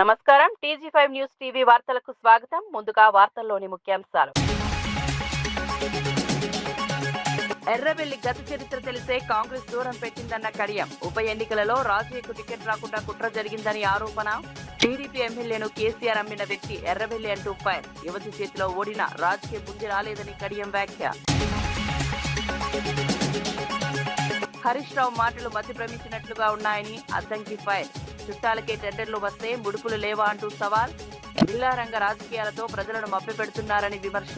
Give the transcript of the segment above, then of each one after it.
నమస్కారం టీజీ5 news TV వార్తలకు స్వాగతం. ముందుగా వార్తల్లోని ముఖ్యాంశాలు. ఎర్రబెల్లి గత చరిత్ర తెలిసే కాంగ్రెస్ దూరం పెట్టిందన్న కడియం. ఉప ఎన్నికలలో రాజయ్యకు టికెట్ రాకుండా కుట్ర జరిగిందని ఆరోపణ. టీడీపీ ఎమ్మెల్యేను కేసీఆర్ అమ్మిన వ్యక్తి ఎర్రబెల్లి అంటూ ఫైర్. యువతి చేతిలో ఓడిన రాజకీయ బుద్ధి రాలేదని కడియం వ్యాఖ్య. హరీష్ రావు మాటలు మధ్య భ్రమించినట్లుగా ఉన్నాయని అద్దంకి ఫైర్. చుట్టాలకే టెండర్లు వస్తే ముడుపులు లేవా అంటూ సవాల్. బిల్లారంగ రాజకీయాలతో ప్రజలను మభ్యపెడుతున్నారని విమర్శ.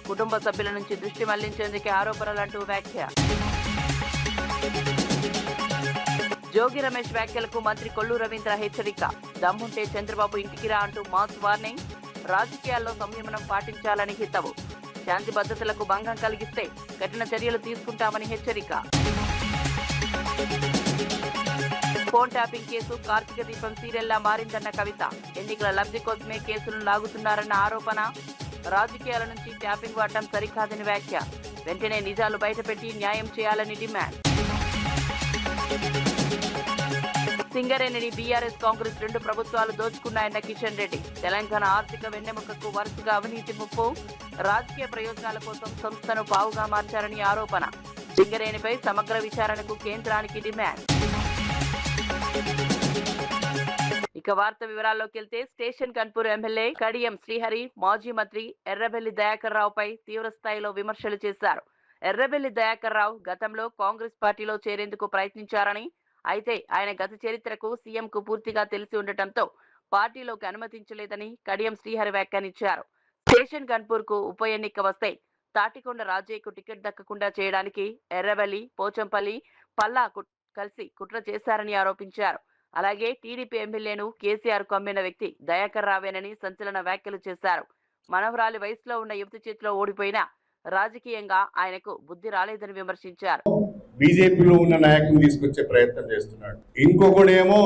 కుటుంబ సభ్యుల నుంచి దృష్టి మళ్లించేందుకే ఆరోపణలంటూ వ్యాఖ్య. జోగి రమేష్ వ్యాఖ్యలకు మంత్రి కొల్లు రవీంద్ర హెచ్చరిక. దమ్ముంటే చంద్రబాబు ఇంటికి రా అంటూ మాస్ వార్నింగ్. రాజకీయాల్లో సంయమనం పాటించాలని హితవు. శాంతి భద్రతలకు భంగం కలిగిస్తే కఠిన చర్యలు తీసుకుంటామని హెచ్చరిక. ఫోన్ ట్యాపింగ్ కేసు కార్తీక దీపం సీరియల్లా మారిందన్న కవిత. ఎన్నికల లబ్ధి కోసమే కేసులను లాగుతున్నారన్న ఆరోపణ. రాజకీయాల నుంచి ట్యాపింగ్ వాడటం సరికాదని వ్యాఖ్య. వెంటనే నిజాలు బయటపెట్టి న్యాయం చేయాలని డిమాండ్. సింగరేణిని బీఆర్ఎస్ కాంగ్రెస్ రెండు ప్రభుత్వాలు దోచుకున్నాయన్న కిషన్ రెడ్డి. తెలంగాణ ఆర్థిక వెన్నెముకకు వరుసగా అవినీతి ముప్పు. రాజకీయ ప్రయోజనాల కోసం సంస్థను పావుగా మార్చారని ఆరోపణ. సింగరేణిపై సమగ్ర విచారణకు కేంద్రానికి డిమాండ్. ఇక వార్త వివరాల్లోకి వెళ్తే స్టేషన్ కన్పూర్ ఎమ్మెల్యే కడియం శ్రీహరి మాజీ మంత్రి ఎర్రబెల్లి దయాకర్ రావుపై తీవ్ర స్థాయిలో విమర్శలు చేశారు. ఎర్రబెల్లి దయాకర్ రావు గతంలో కాంగ్రెస్ పార్టీలో చేరేందుకు ప్రయత్నించారని, అయితే ఆయన గత చరిత్రకు సీఎంకు పూర్తిగా తెలిసి ఉండటంతో పార్టీలోకి అనుమతించలేదని కడియం శ్రీహరి వ్యాఖ్యానించారు. స్టేషన్ కన్పూర్ కు ఉప ఎన్నిక వస్తే తాటికొండ రాజయ్యకు టికెట్ దక్కకుండా చేయడానికి ఎర్రబెల్లి, పోచంపల్లి, పల్లా కలిసి కుట్ర చేశారని ఆరోపించారు. అలాగే టీడీపీ ఎమ్మెల్యేను కేసీఆర్ కు అమ్మిన వ్యక్తి దయాకర్ రావేనని సంచలన వ్యాఖ్యలు చేశారు. మనవరాలి వయసులో ఉన్న యువతి చేతిలో ఓడిపోయినా రాజకీయంగా ఆయనకు బుద్ధి రాలేదని విమర్శించారు. బీజేపీలో ఉన్న నాయకుని తీసుకొచ్చే ప్రయత్నం చేస్తున్నాడు. ఇంకొకడేమో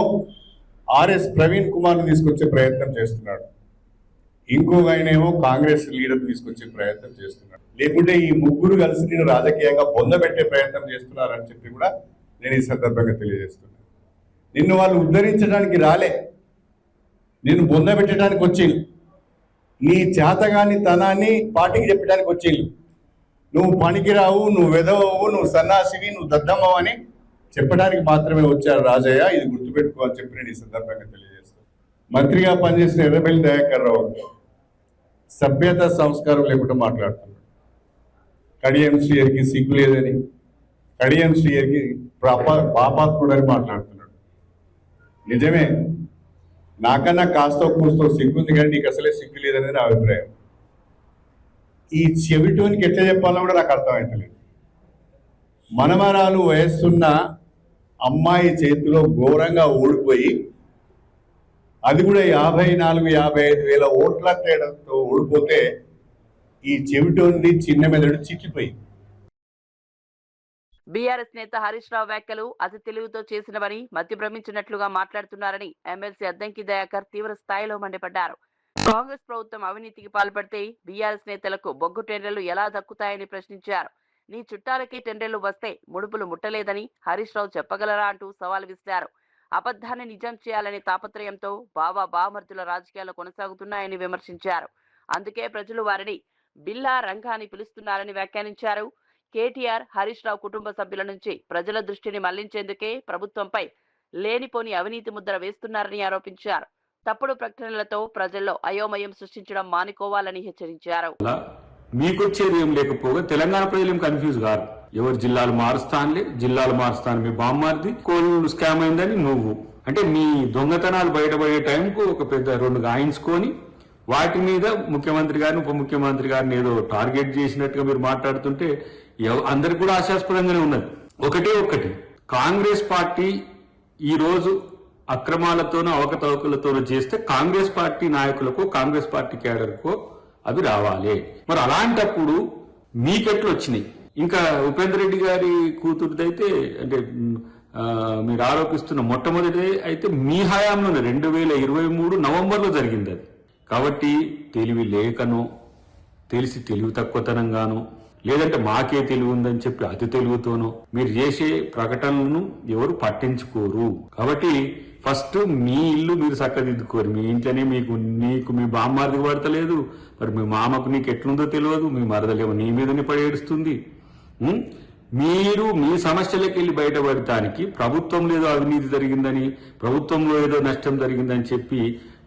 ఆర్ఎస్ ప్రవీణ్ కుమార్ ను తీసుకొచ్చే ప్రయత్నం చేస్తున్నాడు. ఇంకొక ఆయనేమో కాంగ్రెస్ లీడర్ తీసుకొచ్చే ప్రయత్నం చేస్తున్నాడు. లేకుంటే ఈ ముగ్గురు కలిసి నేను రాజకీయంగా పొందబెట్టే ప్రయత్నం చేస్తున్నారని చెప్పి కూడా నేను ఈ సందర్భంగా తెలియజేస్తున్నాను. నిన్ను వాళ్ళు ఉద్ధరించడానికి రాలే, నిన్ను బొందబెట్టడానికి వచ్చిండు. నీ చేతగాని తనాన్ని పార్టీకి చెప్పడానికి వచ్చిండు. నువ్వు పనికిరావు, నువ్వు వెదవవు, నువ్వు సన్నాసివి, నువ్వు దద్దమ్మవు అని చెప్పడానికి మాత్రమే వచ్చారు రాజయ్య. ఇది గుర్తుపెట్టుకో అని చెప్పి నేను ఈ సందర్భంగా తెలియజేస్తాను. మంత్రిగా పనిచేసిన ఎర్రబెల్లి దయాకర్ రావు సభ్యత సంస్కారం లేకుండా మాట్లాడుతున్నాడు. కడియం శ్రీహరికి సిగ్గు లేదని, కడియం శ్రీహరికి పాపాత్ముడని మాట్లాడుతున్నాడు. నిజమే, నాకన్నా కాస్తో కూస్తో సిగ్గుంది కానీ నీకు అసలే సిగ్గు లేదనేది నా అభిప్రాయం. ఈ చెవిటోనికి ఎట్లా చెప్పాలో కూడా నాకు అర్థమవుతలేదు. మనమరాలు వయస్సున్న అమ్మాయి చేతిలో ఘోరంగా ఓడిపోయి, అది కూడా 54-55 వేల ఓట్ల తేడాతో ఓడిపోతే ఈ చెవిటోని చిన్న మెదడు చిక్కిపోయింది. బీఆర్ఎస్ నేత హరీష్ రావు వ్యాఖ్యలు అతి తెలివితో చేసినవని, మధ్య భ్రమించినట్లుగా మాట్లాడుతున్నారని ఎమ్మెల్సీ అద్దంకి దయాకర్ తీవ్ర స్థాయిలో మండిపడ్డారు. కాంగ్రెస్ ప్రభుత్వం అవినీతికి పాల్పడితే బీఆర్ఎస్ నేతలకు బొగ్గు టెండర్లు ఎలా దక్కుతాయని ప్రశ్నించారు. నీ చుట్టాలకి టెండర్లు వస్తే ముడుపులు ముట్టలేదని హరీష్ రావు చెప్పగలరా అంటూ సవాల్ విసిరారు. అబద్ధాన్ని నిజం చేయాలనే తాపత్రయంతో బామర్దుల రాజకీయాలు కొనసాగుతున్నాయని విమర్శించారు. అందుకే ప్రజలు వారిని బిల్లా రంగా అని పిలుస్తున్నారని వ్యాఖ్యానించారు. కేటీఆర్, హరీష్ రావు కుటుంబ సభ్యుల నుంచి ప్రజల దృష్టిని మళ్లించేందుకే ప్రభుత్వంపై లేనిపోని అవినీతి ముద్ర వేస్తున్నారని ఆరోపించారు. తప్పుడు ప్రకటనలతో ప్రజల్లో అయోమయం సృష్టించడం మానుకోవాలని హెచ్చరించారు. మీకొచ్చేది ఏం లేకపోగా తెలంగాణ ప్రజలు కన్ఫ్యూజ్ కాదు. ఎవరు జిల్లాలు మారుస్తాను మీ బామ్మారిది కోళ్ళు స్కామ్ అయిందని నువ్వు అంటే మీ దొంగతనాలు బయటపడే టైంకు ఒక పెద్ద 2 గాయించుకొని వాటి మీద ముఖ్యమంత్రి గారిని ఉప ముఖ్యమంత్రి గారిని ఏదో టార్గెట్ చేసినట్టుగా మీరు మాట్లాడుతుంటే అందరికి కూడా ఆశాస్పదంగానే ఉన్నది. ఒకటి కాంగ్రెస్ పార్టీ ఈ రోజు అక్రమాలతోనూ అవకతవకలతోనూ చేస్తే కాంగ్రెస్ పార్టీ నాయకులకు, కాంగ్రెస్ పార్టీ కేడర్కో అవి రావాలి. మరి అలాంటప్పుడు మీకెట్లు వచ్చినాయి? ఇంకా ఉపేంద్ర రెడ్డి గారి కూతురుదైతే అంటే మీరు ఆరోపిస్తున్న మొట్టమొదటి అయితే మీ హయాంలోనే 2023 నవంబర్లో జరిగింది అది. కాబట్టి తెలివి లేకనో తెలిసి తెలివి తక్కువతనంగానో లేదంటే మాకే తెలివి ఉందని చెప్పి అతి తెలివితోనో మీరు చేసే ప్రకటనలను ఎవరు పట్టించుకోరు. కాబట్టి ఫస్ట్ మీ ఇల్లు మీరు చక్కదిద్దుకోరు. మీ ఇంట్లోనే నీకు మీ బామ్మార్దికి పడతలేదు, మరి మీ మామకు నీకు ఎట్లుందో తెలియదు, మీ మరదలేమో నీ మీదనే పడి ఏడుస్తుంది. మీరు మీ సమస్యలకు వెళ్ళి బయటపడటానికి ప్రభుత్వంలో ఏదో అవినీతి జరిగిందని, ప్రభుత్వంలో ఏదో నష్టం జరిగిందని చెప్పి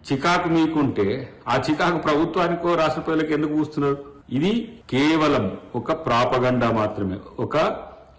చికాకు మీకుంటే ఆ చికాకు ప్రభుత్వానికో రాష్ట్ర ప్రజలకు ఎందుకు కూస్తున్నారు? ఇది కేవలం ఒక ప్రాపగండా మాత్రమే. ఒక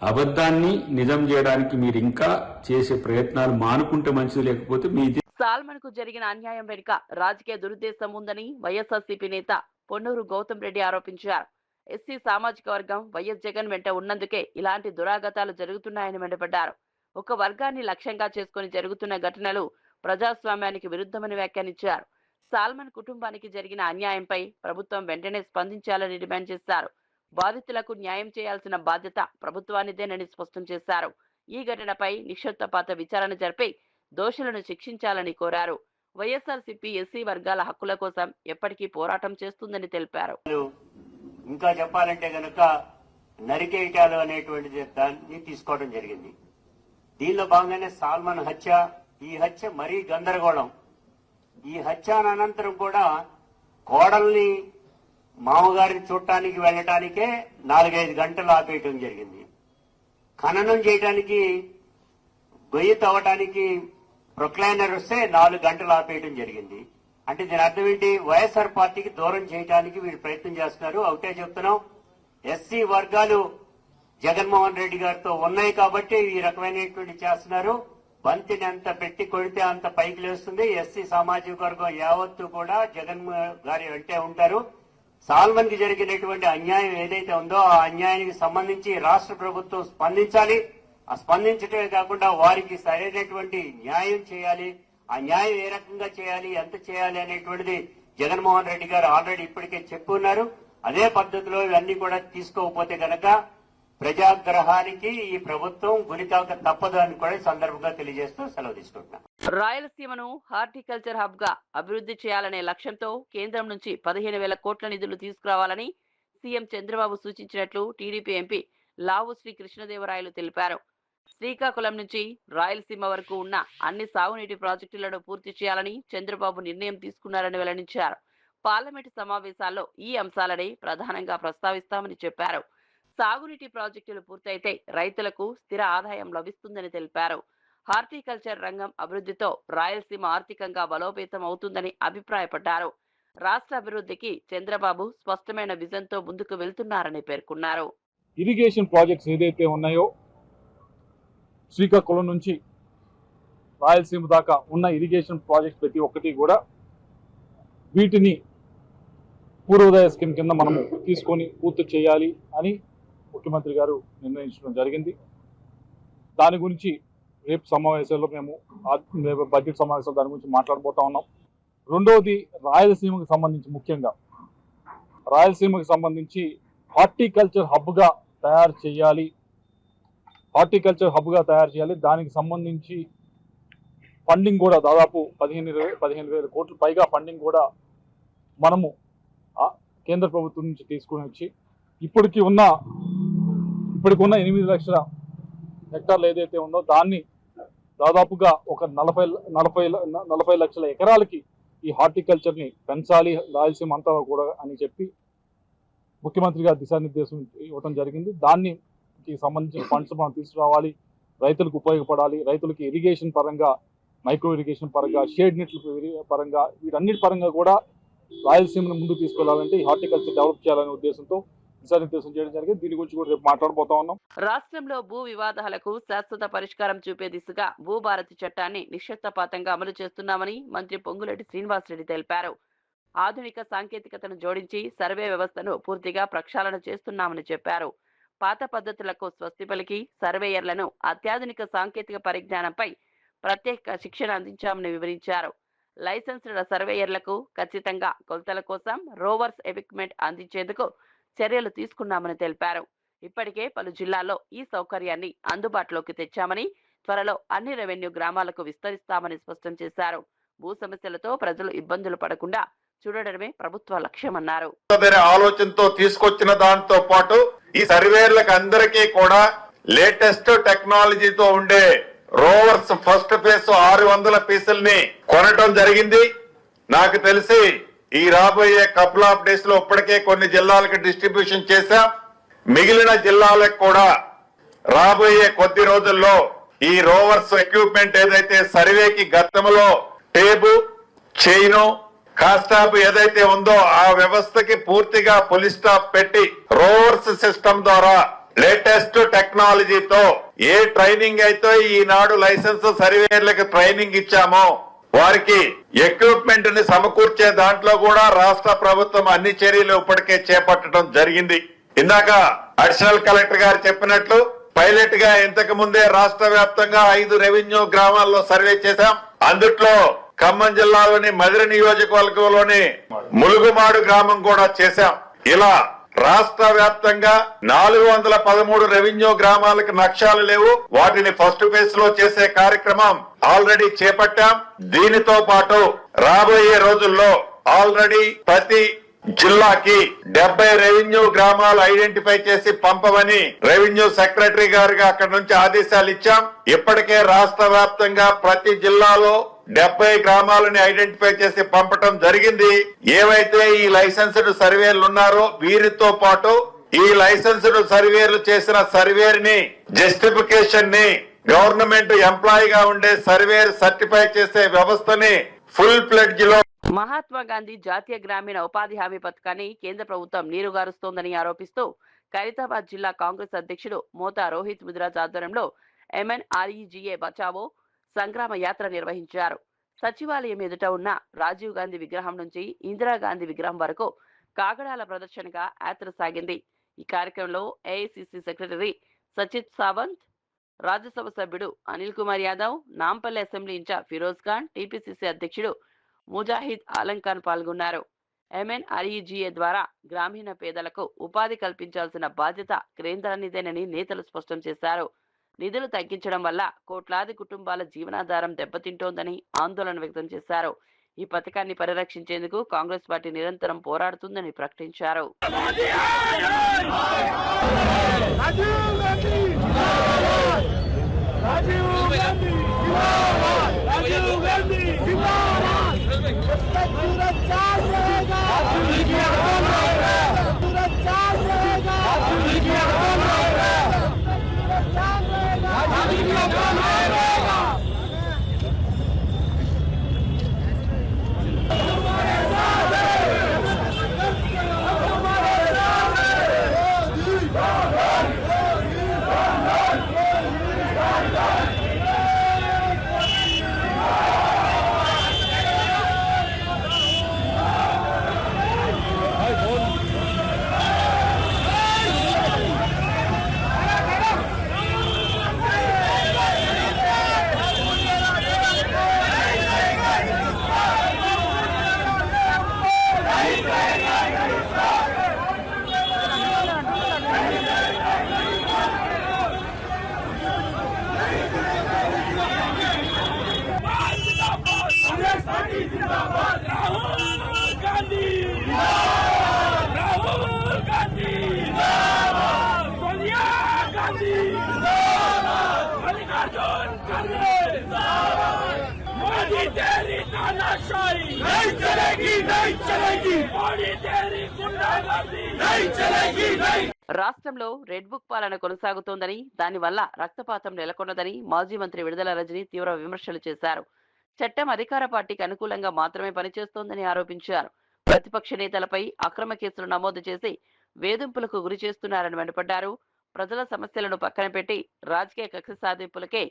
అబద్ధాన్ని నిజం చేయడానికి మీరు ఇంకా చేసే ప్రయత్నాలు మానుకుంటే మంచిది, లేకపోతే మీ సాల్మన్ కు జరిగిన అన్యాయం వెనుక రాజకీయ దురుద్దేశం ఉందని వైఎస్ఆర్సీపీ నేత పొన్నూరు గౌతమ్ రెడ్డి ఆరోపించారు. ఎస్సీ సామాజిక వర్గం వైఎస్ జగన్ వెంట ఉన్నందుకే ఇలాంటి దురాగతాలు జరుగుతున్నాయని మండిపడ్డారు. ఒక వర్గాన్ని లక్ష్యంగా చేసుకుని జరుగుతున్న ఘటనలు ప్రజాస్వామ్యానికి విరుద్ధమని వ్యాఖ్యానించారు. సాల్మన్ కుటుంబానికి జరిగిన అన్యాయంపై ప్రభుత్వం వెంటనే స్పందించాలని డిమాండ్ చేశారు. బాధితులకు న్యాయం చేయాల్సిన బాధ్యత ప్రభుత్వానిదేనని స్పష్టం చేశారు. ఈ ఘటనపై నిష్పక్షపాత విచారణ జరిపి దోషులను శిక్షించాలని కోరారు. వైఎస్ఆర్సీపీ ఎస్సీ వర్గాల హక్కుల కోసం ఎప్పటికీ పోరాటం చేస్తుందని తెలిపారు. ఇంకా చెప్పాలంటే గనక నరికేయటాలు అనేటువంటి దాన్ని తీసుకోవడం జరిగింది. దీనిలో భాగంగానే సాల్మన్ హత్య, ఈ హత్య మరీ గందరగోళం. ఈ హత్య అనంతరం కూడా కోడల్ని మామగారిని చూడటానికి వెళ్లటానికే 4-5 గంటలు ఆపేయటం జరిగింది. ఖననం చేయడానికి గొయ్యి తవ్వటానికి ప్రొక్లైనర్ వస్తే 4 గంటలు ఆపేయటం జరిగింది. అంటే దీని అర్థం ఏంటి? వైఎస్ఆర్ పార్టీకి దూరం చేయడానికి వీళ్ళు ప్రయత్నం చేస్తున్నారు. ఒకటే చెప్తున్నాం, ఎస్సీ వర్గాలు జగన్మోహన్ రెడ్డి గారితో ఉన్నాయి కాబట్టి ఈ రకమైనటువంటి చేస్తున్నారు. బంతిని ఎంత పెట్టి కొడితే అంత పైకి లేస్తుంది. ఎస్సీ సామాజిక వర్గం యావత్తు కూడా జగన్ గారి వెంటే ఉంటారు. సాల్మన్ కి జరిగినటువంటి అన్యాయం ఏదైతే ఉందో ఆ అన్యాయానికి సంబంధించి రాష్ట్ర ప్రభుత్వం స్పందించాలి. ఆ స్పందించటమే కాకుండా వారికి సరైనటువంటి న్యాయం చేయాలి. ఆ న్యాయం ఏ రకంగా చేయాలి, ఎంత చేయాలి అనేటువంటిది జగన్మోహన్ రెడ్డి గారు ఆల్రెడీ ఇప్పటికే చెప్పున్నారు. అదే పద్ధతిలో ఇవన్నీ కూడా తీసుకోకపోతే గనక ప్రజాగ్రహానికి ఈ ప్రభుత్వం గురికాక తప్పదు అని కూడా సందర్భంగా తెలియజేస్తూ సెలవు తీసుకుంటున్నాం. రాయలసీమను హార్టికల్చర్ హబ్ గా అభివృద్ధి చేయాలనే లక్ష్యంతో కేంద్రం నుంచి 15,000 కోట్ల నిధులు తీసుకురావాలని సీఎం చంద్రబాబు సూచించినట్లు టీడీపీ ఎంపీ లావు శ్రీ కృష్ణదేవరాయలు తెలిపారు. శ్రీకాకుళం నుంచి రాయలసీమ వరకు ఉన్న అన్ని సాగునీటి ప్రాజెక్టులను పూర్తి చేయాలని చంద్రబాబు నిర్ణయం తీసుకున్నారని వెల్లడించారు. పార్లమెంటు సమావేశాల్లో ఈ అంశాలనే ప్రధానంగా ప్రస్తావిస్తామని చెప్పారు. సాగునీటి ప్రాజెక్టులు పూర్తయితే రైతులకు స్థిర ఆదాయం లభిస్తుందని తెలిపారు. హార్టికల్చర్ రంగం అభివృద్ధితో రాయలసీమ ఆర్థికంగా బలోపేతం అవుతుందని అభిప్రాయపడ్డారు. రాష్ట్ర అభివృద్ధికి చంద్రబాబు స్పష్టమైన విజన్తో ముందుకు వెళ్తున్నారని పేర్కొన్నారు. ఇరిగేషన్ ప్రాజెక్ట్స్ ఏదైతే ఉన్నాయో శ్రీకాకుళం నుంచి రాయలసీమ దాకా ఉన్న ఇరిగేషన్ ప్రాజెక్ట్స్ ప్రతి ఒక్కటి కూడా వీటిని పూర్వోదయ స్కీమ్ కింద మనము తీసుకొని పూర్తి చేయాలి అని ముఖ్యమంత్రి గారు నిర్ణయించడం జరిగింది. దాని గురించి రేపు సమావేశాల్లో మేము బడ్జెట్ సమావేశాలు దాని గురించి మాట్లాడబోతా ఉన్నాం. రెండవది రాయలసీమకు సంబంధించి, ముఖ్యంగా రాయలసీమకు సంబంధించి హార్టికల్చర్ హబ్గా తయారు చేయాలి. దానికి సంబంధించి ఫండింగ్ కూడా దాదాపు 15,000 కోట్ల పైగా ఫండింగ్ కూడా మనము కేంద్ర ప్రభుత్వం నుంచి తీసుకుని వచ్చి ఇప్పటికి ఉన్న 8 లక్షల హెక్టార్లు ఏదైతే ఉందో దాన్ని దాదాపుగా ఒక 40 లక్షల ఎకరాలకి ఈ హార్టికల్చర్ని పెంచాలి రాయలసీమ అంతా కూడా అని చెప్పి ముఖ్యమంత్రి గారు దిశానిర్దేశం ఇవ్వడం జరిగింది. దానికి సంబంధించిన ఫండ్స్ మనం తీసుకురావాలి, రైతులకు ఉపయోగపడాలి. రైతులకి ఇరిగేషన్ పరంగా, మైక్రో ఇరిగేషన్ పరంగా, షేడ్ నెట్ల పరంగా, వీటన్నిటి పరంగా కూడా రాయలసీమను ముందుకు తీసుకెళ్లాలంటే ఈ హార్టికల్చర్ డెవలప్ చేయాలనే ఉద్దేశంతో దిశానిర్దేశం చేయడం జరిగింది. దీని గురించి కూడా రేపు మాట్లాడబోతా ఉన్నాం. రాష్ట్రంలో భూ వివాదాలకు శాశ్వత పరిష్కారం చూపే దిశగా భూభారతి చట్టాన్ని నిష్పక్షపాతంగా అమలు చేస్తున్నామని మంత్రి పొంగులేటి శ్రీనివాసరెడ్డి తెలిపారు. ఆధునిక సాంకేతికతను జోడించి సర్వే వ్యవస్థను పూర్తిగా ప్రక్షాళన చేస్తున్నామని చెప్పారు. పాత పద్ధతులకు స్వస్తి పలికి సర్వేయర్లను అత్యాధునిక సాంకేతిక పరిజ్ఞానంపై ప్రత్యేక శిక్షణ అందించామని వివరించారు. లైసెన్స్డ్ సర్వేయర్లకు ఖచ్చితంగా కొలతల కోసం రోవర్స్ ఎక్విప్మెంట్ అందించేందుకు చర్యలు తీసుకున్నామని తెలిపారు. ఇప్పటికే పలు జిల్లాల్లో ఈ సౌకర్యాన్ని అందుబాటులోకి తెచ్చామని, త్వరలో అన్ని రెవెన్యూ గ్రామాలకు విస్తరిస్తామని స్పష్టం చేశారు. భూ సమస్యలతో ప్రజలు ఇబ్బందులు పడకుండా చూడడమే ప్రభుత్వ లక్ష్యమన్నారు. ఆలోచనతో తీసుకొచ్చిన దాంతో పాటు ఈ సర్వేర్లకు అందరికీ కూడా లేటెస్ట్ టెక్నాలజీతో ఉండే రోవర్స్ ఫస్ట్ ఫేజ్ 600 పీసుల్ని కొనటం జరిగింది. నాకు తెలిసి ఈ రాబోయే కపుల్ ఆఫ్ డేస్ లో ఇప్పటికే కొన్ని జిల్లాలకు డిస్ట్రిబ్యూషన్ చేశాం. మిగిలిన జిల్లాలకు కూడా రాబోయే కొద్ది రోజుల్లో ఈ రోవర్స్ ఎక్విప్మెంట్ ఏదైతే సర్వేకి గతంలో టేబు చైను కాస్టాప్ ఏదైతే ఉందో ఆ వ్యవస్థకి పూర్తిగా ఫుల్ స్టాప్ పెట్టి రోవర్స్ సిస్టమ్ ద్వారా లేటెస్ట్ టెక్నాలజీతో ఏ ట్రైనింగ్ అయితే ఈనాడు లైసెన్స్ సర్వేర్లకు ట్రైనింగ్ ఇచ్చామో వారికి ఎక్విప్మెంట్ ని సమకూర్చే దాంట్లో కూడా రాష్ట్ర ప్రభుత్వం అన్ని చర్యలు ఇప్పటికే చేపట్టడం జరిగింది. ఇందాక అడిషనల్ కలెక్టర్ గారు చెప్పినట్లు పైలట్ గా ఇంతకు ముందే రాష్ట్ర వ్యాప్తంగా 5 రెవెన్యూ గ్రామాల్లో సర్వే చేశాం. అందుట్లో ఖమ్మం జిల్లాలోని మదిర నియోజకవర్గంలోని ములుగుమాడు గ్రామం కూడా చేశాం. ఇలా రాష్ట్ర వ్యాప్తంగా 413 రెవెన్యూ గ్రామాలకు నక్షాలు లేవు. వాటిని ఫస్ట్ ఫేజ్ లో చేసే కార్యక్రమం ఆల్రెడీ చేపట్టాం. దీనితో పాటు రాబోయే రోజుల్లో ఆల్రెడీ ప్రతి జిల్లాకి 70 రెవెన్యూ గ్రామాలు ఐడెంటిఫై చేసి పంపమని రెవెన్యూ సెక్రటరీ గారికి అక్కడి నుంచి ఆదేశాలు ఇచ్చాం. ఇప్పటికే రాష్ట్ర వ్యాప్తంగా ప్రతి జిల్లాలో 70 గ్రామాలని ఐడెంటిఫై చేసి పంపటం జరిగింది. ఏవైతే ఈ లైసెన్స్డ్ సర్వేలు ఉన్నారో వీరితో పాటు ఈ లైసెన్స్డ్ సర్వేలు చేసిన సర్వేని జస్టిఫికేషన్ ని గవర్నమెంట్ ఎంప్లాయీగా ఉండే సర్వేర్ సర్టిఫై చేసే వ్యవస్థని ఫుల్ ప్లెడ్జ్ లో మహాత్మా గాంధీ జాతీయ గ్రామీణ ఉపాధి హామీ పథకాన్ని కేంద్ర ప్రభుత్వం నీరుగారుస్తోందని ఆరోపిస్తూ ఖైరతాబాద్ జిల్లా కాంగ్రెస్ అధ్యక్షుడు మోతా రోహిత్ ముదిరాజ్ ఆధ్వర్యంలో MNREGA బచావో సంగ్రామ యాత్ర నిర్వహించారు. సచివాలయం ఎదుట ఉన్న రాజీవ్ గాంధీ విగ్రహం నుంచి ఇందిరాగాంధీ విగ్రహం వరకు కాగడాల ప్రదర్శనగా యాత్ర సాగింది. ఈ కార్యక్రమంలో AICC సెక్రటరీ సచిత్ సావంత్, రాజ్యసభ సభ్యుడు Anil Kumar Yadav, Nampally assembly in charge Firoz Khan, TPCC అధ్యక్షుడు ముజాహిద్ ఆలం ఖాన్ పాల్గొన్నారు. MNREGA ద్వారా గ్రామీణ పేదలకు ఉపాధి కల్పించాల్సిన బాధ్యత కేంద్రానిదేనని నేతలు స్పష్టం చేశారు. నిధులు తగ్గించడం వల్ల కోట్లాది కుటుంబాల జీవనాధారం దెబ్బతింటోందని ఆందోళన వ్యక్తం చేశారు. ఈ పథకాన్ని పరిరక్షించేందుకు కాంగ్రెస్ పార్టీ నిరంతరం పోరాడుతుందని ప్రకటించారు. రాష్ట్రంలో రెడ్ బుక్ పాలన కొనసాగుతోందని, దానివల్ల రక్తపాతం నెలకొన్నదని మాజీ మంత్రి విడుదల రజని తీవ్ర విమర్శలు చేశారు. చట్టం అధికార పార్టీకి అనుకూలంగా మాత్రమే పనిచేస్తోందని ఆరోపించారు. ప్రతిపక్ష నేతలపై అక్రమ కేసులు నమోదు చేసి వేధింపులకు గురి చేస్తున్నారని మండిపడ్డారు. ప్రజల సమస్యలను పక్కన పెట్టి రాజకీయ కక్ష సాధింపులకే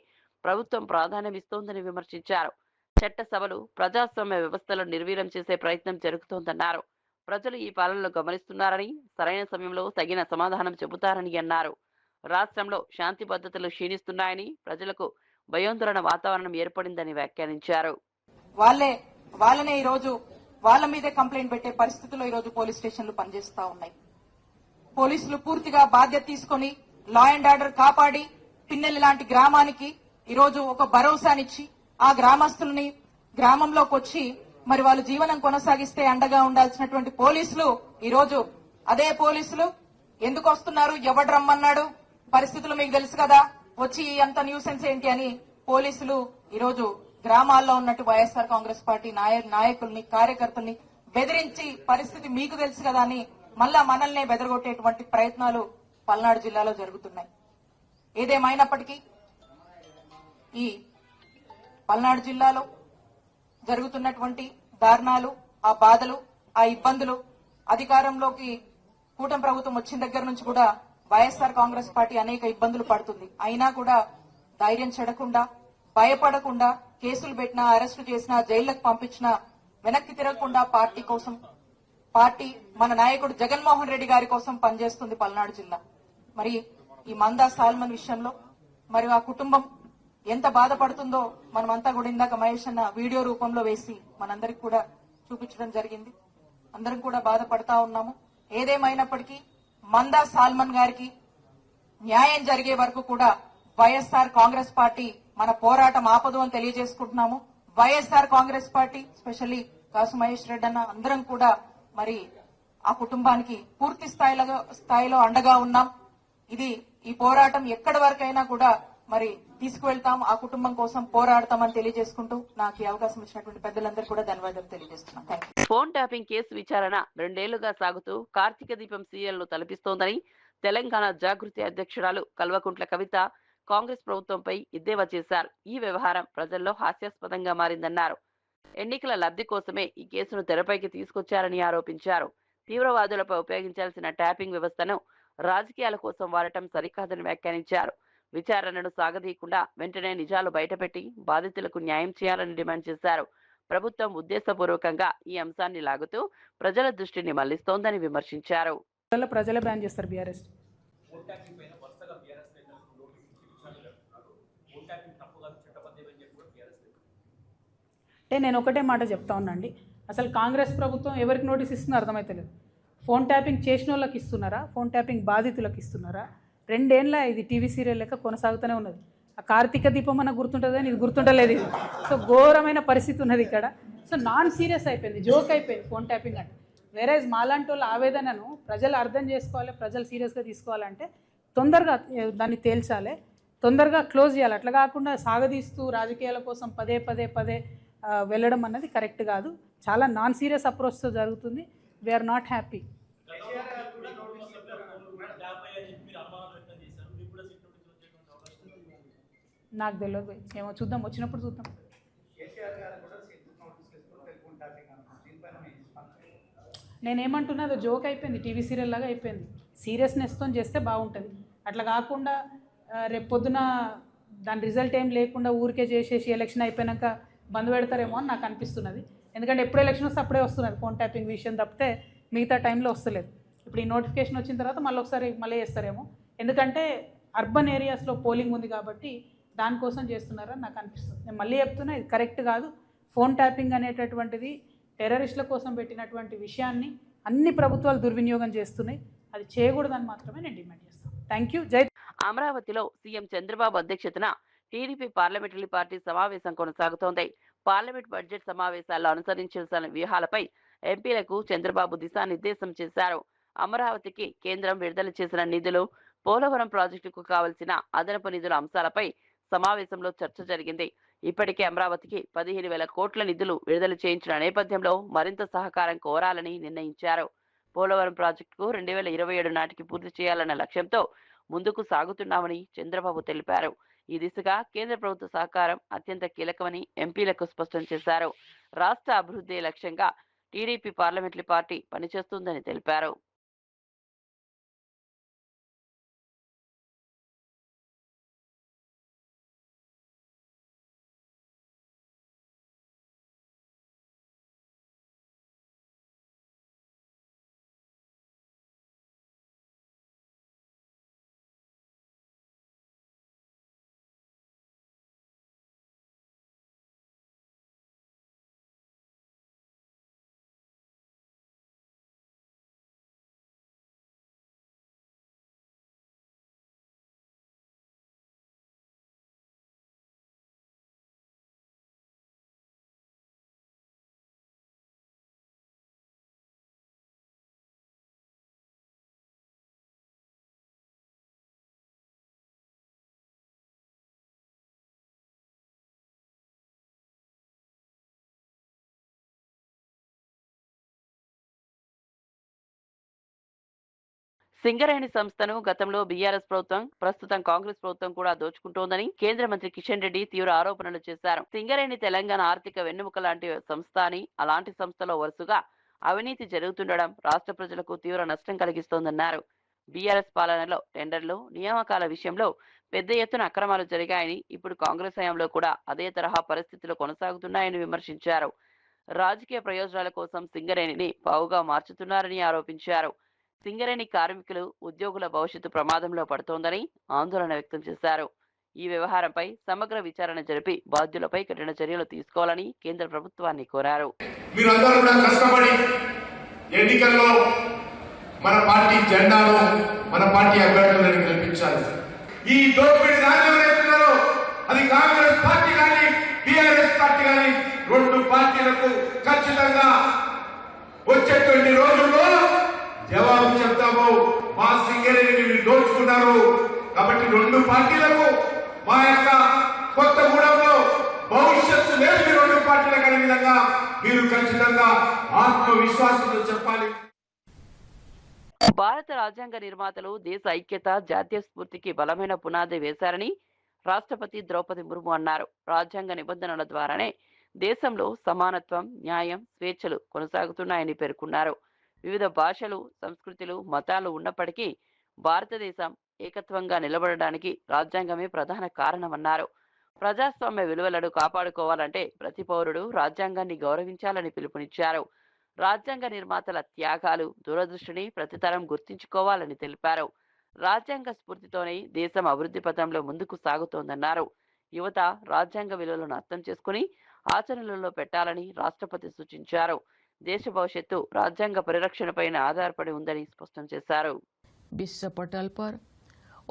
ప్రభుత్వం ప్రాధాన్యమిస్తోందని విమర్శించారు. చట్టసభలు, ప్రజాస్వామ్య వ్యవస్థలను నిర్వీర్యం చేసే ప్రయత్నం జరుగుతోందన్నారు. ప్రజలు ఈ పాలనలో గమనిస్తున్నారని, సరైన సమయంలో తగిన సమాధానం చెబుతారని అన్నారు. రాష్ట్రంలో శాంతి భద్రతలు క్షీణిస్తున్నాయని, ప్రజలకు భయోందోళన వాతావరణం ఏర్పడిందని వ్యాఖ్యానించారు. వాళ్ళనే ఈ రోజు వాళ్ళ మీదే కంప్లైంట్ పెట్టే పరిస్థితుల్లో ఈ రోజు పోలీస్ స్టేషన్లు పనిచేస్తా ఉన్నాయి. పోలీసులు పూర్తిగా బాధ్యత తీసుకుని లా అండ్ ఆర్డర్ కాపాడి పిన్నెల్లి లాంటి గ్రామానికి ఈ రోజు ఒక భరోసానిచ్చి ఆ గ్రామస్తుల్ని గ్రామంలోకి వచ్చి మరి వాళ్ళు జీవనం కొనసాగిస్తే అండగా ఉండాల్సినటువంటి పోలీసులు ఈ రోజు అదే పోలీసులు ఎందుకు వస్తున్నారు, ఎవడు రమ్మన్నాడు, పరిస్థితులు మీకు తెలుసు కదా, వచ్చి అంత న్యూసెన్స్ ఏంటి అని పోలీసులు ఈరోజు గ్రామాల్లో ఉన్నట్టు వైఎస్ఆర్ కాంగ్రెస్ పార్టీ నాయకుల్ని కార్యకర్తల్ని బెదిరించి పరిస్థితి మీకు తెలుసు కదా అని మళ్ళా మనల్నే బెదరగొట్టేటువంటి ప్రయత్నాలు పల్నాడు జిల్లాలో జరుగుతున్నాయి. ఏదేమైనప్పటికీ ఈ పల్నాడు జిల్లాలో జరుగుతున్నటువంటి దారుణాలు, ఆ బాధలు, ఆ ఇబ్బందులు అధికారంలోకి కూటమి ప్రభుత్వం వచ్చిన దగ్గర నుంచి కూడా వైఎస్ఆర్ కాంగ్రెస్ పార్టీ అనేక ఇబ్బందులు పడుతుంది. అయినా కూడా ధైర్యం చెడకుండా, భయపడకుండా, కేసులు పెట్టినా, అరెస్టు చేసినా, జైళ్లకు పంపించినా వెనక్కి తిరగకుండా పార్టీ కోసం, పార్టీ మన నాయకుడు జగన్మోహన్ రెడ్డి గారి కోసం పనిచేస్తుంది పల్నాడు జిల్లా. మరి ఈ మందా సాల్మన్ విషయంలో మరి ఆ కుటుంబం ఎంత బాధపడుతుందో మనమంతా కూడా ఇందాక మహేష్ అన్న వీడియో రూపంలో వేసి మనందరికి కూడా చూపించడం జరిగింది. అందరం కూడా బాధపడతా ఉన్నాము. ఏదేమైనప్పటికీ మందా సాల్మన్ గారికి న్యాయం జరిగే వరకు కూడా వైఎస్ఆర్ కాంగ్రెస్ పార్టీ మన పోరాటం ఆపదు అని తెలియజేసుకుంటున్నాము. వైఎస్ఆర్ కాంగ్రెస్ పార్టీ స్పెషల్లీ కాసు మహేష్ రెడ్డి అన్న అందరం కూడా మరి ఆ కుటుంబానికి పూర్తి స్థాయిలో అండగా ఉన్నాం. ఈ పోరాటం ఎక్కడి వరకైనా కూడా మరి తీసుకువెళ్తాం, ఆ కుటుంబం కోసం పోరాడతామని తెలియజేసుకుంటూ నాకు ఈ అవకాశం ఇచ్చినటువంటి పెద్దలందరూ కూడా ధన్యవాదాలు తెలియజేస్తున్నాను. Thank you. Phone tapping case విచారణ 2 ఏళ్లుగా సాగుతూ కార్తీక దీపం సీరియల్ ను తలపిస్తోందని తెలంగాణ జాగృతి అధ్యక్షురాలు కల్వకుంట్ల కవిత కాంగ్రెస్ ప్రభుత్వంపై ఎద్దేవా చేశారు. ఈ వ్యవహారం ప్రజల్లో హాస్యాస్పదంగా మారిందన్నారు. ఎన్నికల లబ్ధి కోసమే ఈ కేసును తెరపైకి తీసుకొచ్చారని ఆరోపించారు. తీవ్రవాదులపై ఉపయోగించాల్సిన ట్యాపింగ్ వ్యవస్థను రాజకీయాల కోసం వాడటం సరికాదని వ్యాఖ్యానించారు. విచారణను సాగదీయకుండా వెంటనే నిజాలు బయటపెట్టి బాధితులకు న్యాయం చేయాలని డిమాండ్ చేశారు. ప్రభుత్వం ఉద్దేశపూర్వకంగా ఈ అంశాన్ని లాగుతూ ప్రజల దృష్టిని మళ్లిస్తోందని విమర్శించారు. ప్రజలే బ్యాన్ చేస్తారు బీఆర్ఎస్. అంటే నేను ఒకటే మాట చెప్తా ఉన్నాండి, అసలు కాంగ్రెస్ ప్రభుత్వం ఎవరికి నోటీస్ ఇస్తుందో అర్థమైతలేదు. ఫోన్ ట్యాపింగ్ చేసిన వాళ్ళకి ఇస్తున్నారా, ఫోన్ ట్యాపింగ్ బాధితులకు ఇస్తున్నారా? 2 ఏళ్ళ ఇది టీవీ సీరియల్ లెక్క కొనసాగుతూనే ఉన్నది. ఆ కార్తీక దీపం అన్న గుర్తుంటుంది కానీ ఇది గుర్తుంటలేదు. ఇది సో ఘోరమైన పరిస్థితి ఉన్నది ఇక్కడ. సో నాన్ సీరియస్ అయిపోయింది, జోక్ అయిపోయింది ఫోన్ ట్యాపింగ్ అంటే. వేరేజ్ మాలాంటి వాళ్ళ ఆవేదనను ప్రజలు అర్థం చేసుకోవాలి, ప్రజలు సీరియస్గా తీసుకోవాలంటే తొందరగా దాన్ని తేల్చాలి, తొందరగా క్లోజ్ చేయాలి. అట్లా కాకుండా సాగదీస్తూ రాజకీయాల కోసం పదే వెళ్ళడం అన్నది కరెక్ట్ కాదు. చాలా నాన్ సీరియస్ అప్రోచ్తో జరుగుతుంది. We're not happy. నాకు తెలియదు, ఏమో చూద్దాం, వచ్చినప్పుడు చూద్దాం. నేనేమంటున్నదో జోక్ అయిపోయింది, టీవీ సీరియల్ లాగా అయిపోయింది. సీరియస్నెస్తో చేస్తే బాగుంటుంది. అట్లా కాకుండా రేపు పొద్దున దాని రిజల్ట్ ఏం లేకుండా ఊరికే చేసేసి ఎలక్షన్ అయిపోయాక బంద్ పెడతారేమో అని నాకు అనిపిస్తున్నది. ఎందుకంటే ఎప్పుడు ఎలక్షన్ వస్తే అప్పుడే వస్తున్నది ఫోన్ ట్యాపింగ్ విషయం తప్పితే మిగతా టైంలో వస్తలేదు. ఇప్పుడు ఈ నోటిఫికేషన్ వచ్చిన తర్వాత మళ్ళీ చేస్తారేమో. ఎందుకంటే అర్బన్ ఏరియాస్లో పోలింగ్ ఉంది కాబట్టి దానికోసం చేస్తున్నారని నాకు అనిపిస్తుంది. నేను మళ్ళీ చెప్తున్నా, ఇది కరెక్ట్ కాదు. ఫోన్ ట్యాపింగ్ అనేటటువంటిది టెర్రరిస్టుల కోసం పెట్టినటువంటి విషయాన్ని అన్ని ప్రభుత్వాలు దుర్వినియోగం చేస్తున్నాయి. అది చేయకూడదని మాత్రమే నేను డిమాండ్ చేస్తాను. Thank you. జై. అమరావతిలో సీఎం చంద్రబాబు అధ్యక్షతన టీడీపీ పార్లమెంటరీ పార్టీ సమావేశం కొనసాగుతోంది. పార్లమెంట్ బడ్జెట్ సమావేశాల్లో అనుసరించాల్సిన వ్యూహాలపై ఎంపీలకు చంద్రబాబు దిశానిర్దేశం చేశారు. అమరావతికి కేంద్రం విడుదల చేసిన నిధులు, పోలవరం ప్రాజెక్టుకు కావలసిన అదనపు నిధుల అంశాలపై సమావేశంలో చర్చ జరిగింది. ఇప్పటికే అమరావతికి 15,000 కోట్ల నిధులు విడుదల చేయించిన నేపథ్యంలో మరింత సహకారం కోరాలని నిర్ణయించారు. పోలవరం ప్రాజెక్టుకు 2027 నాటికి పూర్తి చేయాలన్న లక్ష్యంతో ముందుకు సాగుతున్నామని చంద్రబాబు తెలిపారు. ఈ దిశగా కేంద్ర ప్రభుత్వ సహకారం అత్యంత కీలకమని ఎంపీలకు స్పష్టం చేశారు. రాష్ట్ర అభివృద్ధి లక్ష్యంగా టీడీపీ పార్లమెంటరీ పార్టీ పనిచేస్తుందని తెలిపారు. సింగరేణి సంస్థను గతంలో బీఆర్ఎస్ ప్రభుత్వం, ప్రస్తుతం కాంగ్రెస్ ప్రభుత్వం కూడా దోచుకుంటోందని కేంద్ర మంత్రి కిషన్ రెడ్డి తీవ్ర ఆరోపణలు చేశారు. సింగరేణి తెలంగాణ ఆర్థిక వెన్నెముక లాంటి సంస్థ అని, అలాంటి సంస్థలో వరుసగా అవినీతి జరుగుతుండడం రాష్ట్ర ప్రజలకు తీవ్ర నష్టం కలిగిస్తోందన్నారు. బీఆర్ఎస్ పాలనలో టెండర్లు, నియామకాల విషయంలో పెద్ద ఎత్తున అక్రమాలు జరిగాయని, ఇప్పుడు కాంగ్రెస్ హయాంలో కూడా అదే తరహా పరిస్థితులు కొనసాగుతున్నాయని విమర్శించారు. రాజకీయ ప్రయోజనాల కోసం సింగరేణిని పావుగా మార్చుతున్నారని ఆరోపించారు. సింగరేణి కార్మికులు, ఉద్యోగుల భవిష్యత్తు ప్రమాదంలో పడుతోందని ఆందోళన వ్యక్తం చేశారు. ఈ వ్యవహారంపై సమగ్ర విచారణ జరిపి బాధ్యులపై కఠిన చర్యలు తీసుకోవాలని కేంద్ర ప్రభుత్వాన్ని కోరారు. మీరందరూ కూడా కష్టపడి ఎన్నికల్లో మన పార్టీ జెండాను, మన పార్టీ అభ్యర్థులను గెలిపించాలి. ఈ దోపిడీ రాజ్యం ఏస్తున్నారో అది కాంగ్రెస్ పార్టీ కానీ బీఆర్ఎస్ పార్టీ కానీ రెండు పార్టీలకు ఖచ్చితంగా వచ్చేటువంటి రోజుల్లో జవాబు చెప్తాము. మా సింగరేణిని మీరు దోచుకున్నారు కాబట్టి రెండు పార్టీలకు మా యొక్క కొత్తగూడెంలో భవిష్యత్తు లేదు. మీ రెండు పార్టీలకు అనే విధంగా మీరు ఖచ్చితంగా ఆత్మవిశ్వాసంతో చెప్పాలి. భారత రాజ్యాంగ నిర్మాతలు దేశ ఐక్యత, జాతీయ స్ఫూర్తికి బలమైన పునాది వేశారని రాష్ట్రపతి ద్రౌపది ముర్ము అన్నారు. రాజ్యాంగ నిబంధనల ద్వారానే దేశంలో సమానత్వం, న్యాయం, స్వేచ్ఛలు కొనసాగుతున్నాయని పేర్కొన్నారు. వివిధ భాషలు, సంస్కృతులు, మతాలు ఉన్నప్పటికీ భారతదేశం ఏకత్వంగా నిలబడడానికి రాజ్యాంగమే ప్రధాన కారణమన్నారు. ప్రజాస్వామ్య విలువలను కాపాడుకోవాలంటే ప్రతి పౌరుడు రాజ్యాంగాన్ని గౌరవించాలని పిలుపునిచ్చారు. రాజ్యాంగ నిర్మాతల త్యాగాలు, దూరదృష్టిని ప్రతితరం గుర్తించుకోవాలని తెలిపారు. రాజ్యాంగ స్ఫూర్తితోనే దేశం అభివృద్ధి పథంలో ముందుకు సాగుతోందన్నారు. యువత రాజ్యాంగ విలువలను అర్థం చేసుకుని ఆచరణలో పెట్టాలని రాష్ట్రపతి సూచించారు. దేశ భవిష్యత్తు రాజ్యాంగ పరిరక్షణపైన ఆధారపడి ఉందని స్పష్టం చేశారు. विश्व पटल पर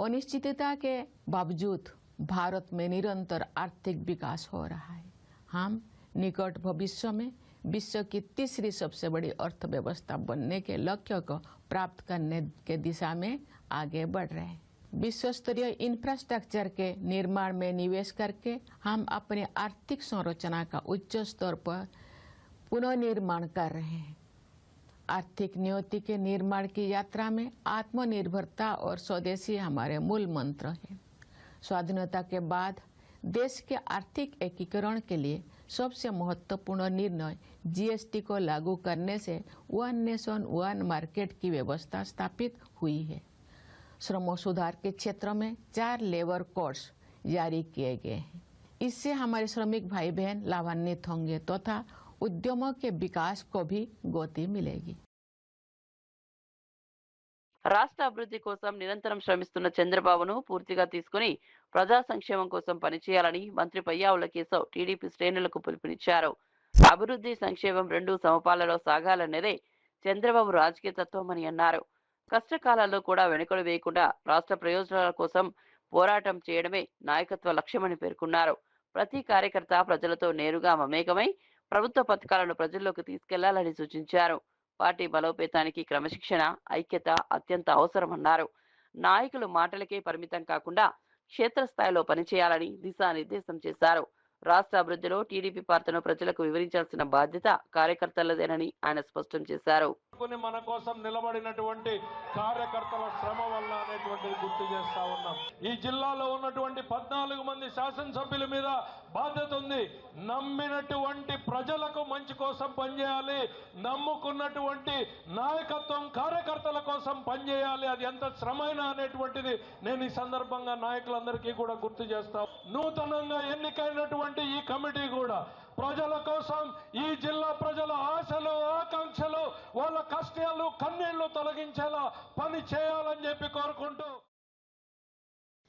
अनिश्चितता के बावजूद भारत में निरंतर आर्थिक विकास हो रहा है। हम निकट भविष्य में विश्व की तीसरी सबसे बड़ी अर्थव्यवस्था बनने के लक्ष्य को प्राप्त करने के दिशा में आगे बढ़ रहे हैं। विश्व स्तरीय इंफ्रास्ट्रक्चर के निर्माण में निवेश करके हम अपनी आर्थिक संरचना का उच्च स्तर पर पुनर्निर्माण कर रहे हैं। आर्थिक नियति के निर्माण की यात्रा में आत्मनिर्भरता और स्वदेशी हमारे मूल मंत्र हैं। स्वाधीनता के बाद देश के आर्थिक एकीकरण के लिए सबसे महत्वपूर्ण निर्णय जीएसटी को लागू करने से वन नेशन वन मार्केट की व्यवस्था स्थापित हुई है। श्रम सुधार के क्षेत्र में 4 लेबर कोड्स जारी किए गए हैं। इससे हमारे श्रमिक भाई बहन लाभान्वित होंगे तथा उद्यमों के विकास को भी गति मिलेगी। రాష్ట్ర అభివృద్ధి కోసం నిరంతరం శ్రమిస్తున్న చంద్రబాబును పూర్తిగా తీసుకుని ప్రజా సంక్షేమం కోసం పనిచేయాలని మంత్రి పయ్యావుల కేశవ్ టీడీపీ శ్రేణులకు పిలుపునిచ్చారు. అభివృద్ధి, సంక్షేమం రెండూ సమపాలలో సాగాలన్నదే చంద్రబాబు రాజకీయ తత్వమని అన్నారు. కష్టకాలాల్లో కూడా వెనుకడు వేయకుండా రాష్ట్ర ప్రయోజనాల కోసం పోరాటం చేయడమే నాయకత్వ లక్ష్యమని పేర్కొన్నారు. ప్రతి కార్యకర్త ప్రజలతో నేరుగా మమేకమై ప్రభుత్వ పథకాలను ప్రజల్లోకి తీసుకెళ్లాలని సూచించారు. పార్టీ బలోపేతానికి క్రమశిక్షణ, ఐక్యత అత్యంత అవసరమన్నారు. నాయకులు మాటలకే పరిమితం కాకుండా క్షేత్రస్థాయిలో పనిచేయాలని దిశానిర్దేశం చేశారు. రాష్ట్ర అభివృద్ధిలో టీడీపీ పాత్రను ప్రజలకు వివరించాల్సిన బాధ్యత కార్యకర్తలదేనని ఆయన స్పష్టం చేశారు. మన కోసం నిలబడినటువంటి కార్యకర్తల శ్రమ వల్ల అనేటువంటిది గుర్తు చేస్తా ఉన్నాం. ఈ జిల్లాలో ఉన్నటువంటి 14 మంది శాసనసభ్యుల మీద బాధ్యత ఉంది. నమ్మినటువంటి ప్రజలకు మంచి కోసం పనిచేయాలి, నమ్ముకున్నటువంటి నాయకత్వం కార్యకర్తల కోసం పనిచేయాలి. అది ఎంత శ్రమైన అనేటువంటిది నేను ఈ సందర్భంగా నాయకులందరికీ కూడా గుర్తు చేస్తాను. నూతనంగా ఎన్నికైనటువంటి ఈ కమిటీ కూడా ప్రజల కోసం, ఈ జిల్లా ప్రజల ఆశలు, ఆకాంక్షలు, వాళ్ళ కష్టాలు, కన్నీళ్లు తొలగించేలా పని చేయాలని చెప్పి కోరుకుంటూ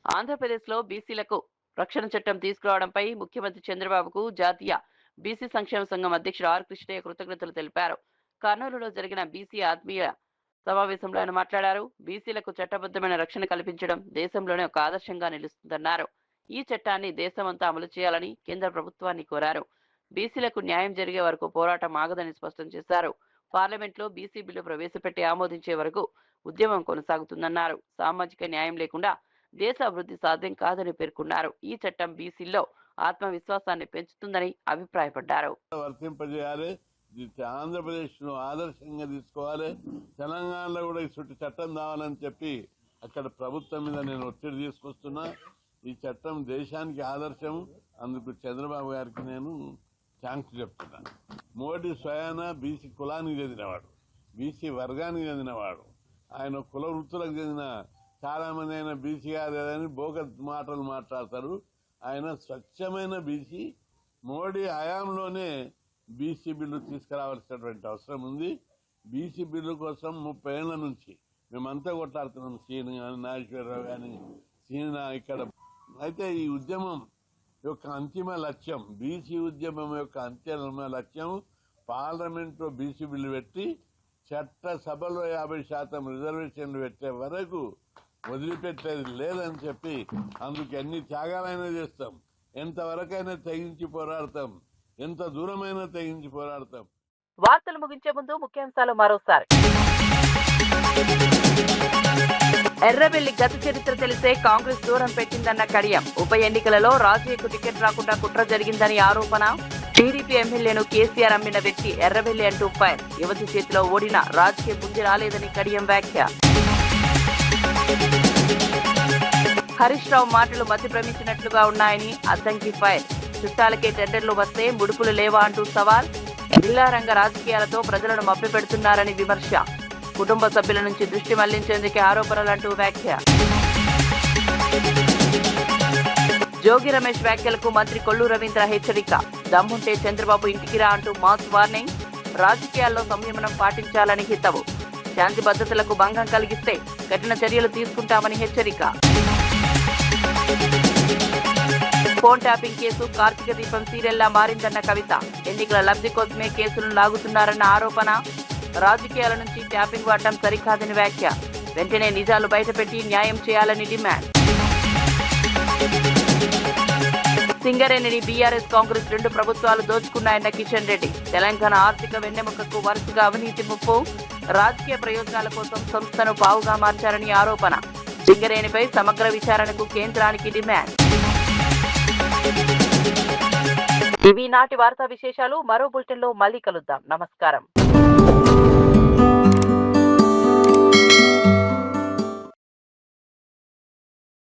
ఆంధ్రప్రదేశ్లో బీసీలకు రక్షణ చట్టం తీసుకురావడంపై ముఖ్యమంత్రి చంద్రబాబుకు జాతీయ బీసీ సంక్షేమ సంఘం అధ్యక్షుడు ఆర్ కృష్ణయ్య కృతజ్ఞతలు తెలిపారు. కర్నూలులో జరిగిన బీసీ ఆత్మీయ సమావేశంలో ఆయన మాట్లాడారు. బీసీలకు చట్టబద్ధమైన రక్షణ కల్పించడం దేశంలోనే ఒక ఆదర్శంగా నిలుస్తుందన్నారు. ఈ చట్టాన్ని దేశమంతా అమలు చేయాలని కేంద్ర ప్రభుత్వాన్ని కోరారు. బీసీలకు న్యాయం జరిగే వరకు పోరాటం ఆగదని స్పష్టం చేశారు. పార్లమెంట్లో బీసీ బిల్లు ప్రవేశపెట్టి ఆమోదించే వరకు ఉద్యమం కొనసాగుతుందన్నారు. సామాజిక న్యాయం లేకుండా దేశ అభివృద్ధి సాధ్యం కాదని పేర్కొన్నారు. ఈ చట్టం బీసీల్లో ఆత్మవిశ్వాసాన్ని పెంచుతుందని అభిప్రాయపడ్డారు. వర్తింపజేయాలి, ఆంధ్రప్రదేశ్ను ఆదర్శంగా తీసుకోవాలి, తెలంగాణలో కూడా ఈ చుట్టూ చట్టం కావాలని చెప్పి అక్కడ ప్రభుత్వం మీద నేను ఒత్తిడి తీసుకొస్తున్నా. ఈ చట్టం దేశానికి ఆదర్శం. అందుకు చంద్రబాబు గారికి నేను థ్యాంక్స్ చెప్తున్నాను. మోడీ స్వయాన బీసీ కులానికి చెందినవాడు, బీసీ వర్గానికి చెందినవాడు. ఆయన కుల వృత్తులకు చెందిన చాలా మంది ఆయన బీసీ కాదని బోగస్ మాటలు మాట్లాడతారు. ఆయన స్వచ్ఛమైన బీసీ. మోడీ హయాంలోనే బీసీ బిల్లు తీసుకురావాల్సినటువంటి అవసరం ఉంది. బీసీ బిల్లు కోసం 30 ఏళ్ల నుంచి మేమంతా కొట్లాడుతున్నాం. సీన్ కానీ, నాగేశ్వరరావు కానీ, సీన ఇక్కడ. అయితే ఈ ఉద్యమం యొక్క అంతిమ లక్ష్యం, బీసీ ఉద్యమం యొక్క అంతిమ లక్ష్యం పార్లమెంట్లో బీసీ బిల్లు పెట్టి చట్టసభలో 50% రిజర్వేషన్లు పెట్టే వరకు వదిలిపెట్టేది లేదని చెప్పి అందుకు ఎన్ని త్యాగాలైనా చేస్తాం, ఎంతవరకైనా తెగించి పోరాడతాం, ఎంత దూరమైనా తెగించి పోరాడతాం. వార్తలు ముగించే ముందు ముఖ్యాంశాలు మరోసారి. ఎర్రబెల్లి గత చరిత్ర తెలిసే కాంగ్రెస్ దూరం పెట్టిందన్న కడియం. ఉప ఎన్నికలలో రాజయ్యకు టికెట్ రాకుండా కుట్ర జరిగిందని ఆరోపణ. టీడీపీ ఎమ్మెల్యేను కేసీఆర్ అమ్మిన వ్యక్తి ఎర్రబెల్లి అంటూ ఫైర్. యువతి చేతిలో ఓడిన రాజకీయ బుద్ధి రాలేదని కడియం వ్యాఖ్య. హరీష్ రావు మాటలు మతి భ్రమించినట్లుగా ఉన్నాయని అద్దంకి ఫైర్. చుట్టాలకే టెండర్లు వస్తే ముడుపులు లేవా అంటూ సవాల్. జిల్లారంగ రాజకీయాలతో ప్రజలను మభ్యపెడుతున్నారని విమర్శ. కుటుంబ సభ్యుల నుంచి దృష్టి మళ్లించేందుకే ఆరోపణలంటూ వ్యాఖ్య. జోగి రమేష్ వ్యాఖ్యలకు మంత్రి కొల్లు రవీంద్ర హెచ్చరిక. దమ్ముంటే చంద్రబాబు ఇంటికి రా అంటూ మాస్ వార్నింగ్. రాజకీయాల్లో సంయమనం పాటించాలని హితవు. శాంతి భద్రతలకు భంగం కలిగిస్తే కఠిన చర్యలు తీసుకుంటామని హెచ్చరిక. ఫోన్ ట్యాపింగ్ కేసు కార్తీక దీపం సీరియల్లా మారిందన్న కవిత. ఎన్నికల లబ్ధి కోసమే కేసులను లాగుతున్నారన్న ఆరోపణ. రాజకీయాల నుంచి ట్యాపింగ్ వాడటం సరికాదని వ్యాఖ్య. వెంటనే నిజాలు బయటపెట్టి న్యాయం చేయాలని డిమాండ్. సింగరేణిని బీఆర్ఎస్ కాంగ్రెస్ 2 ప్రభుత్వాలు దోచుకున్నాయన్న కిషన్ రెడ్డి. తెలంగాణ ఆర్థిక వెన్నెముకకు వరుసగా అవినీతి ముప్పు. రాజకీయ ప్రయోజనాల కోసం సంస్థను పావుగా మార్చారని ఆరోపణ. సింగరేణిపై సమగ్ర విచారణకు కేంద్రానికి డిమాండ్. ఇవి నాటి వార్తా విశేషాలు. మరో బులెటిన్లో మళ్ళీ కలుద్దాం. నమస్కారం.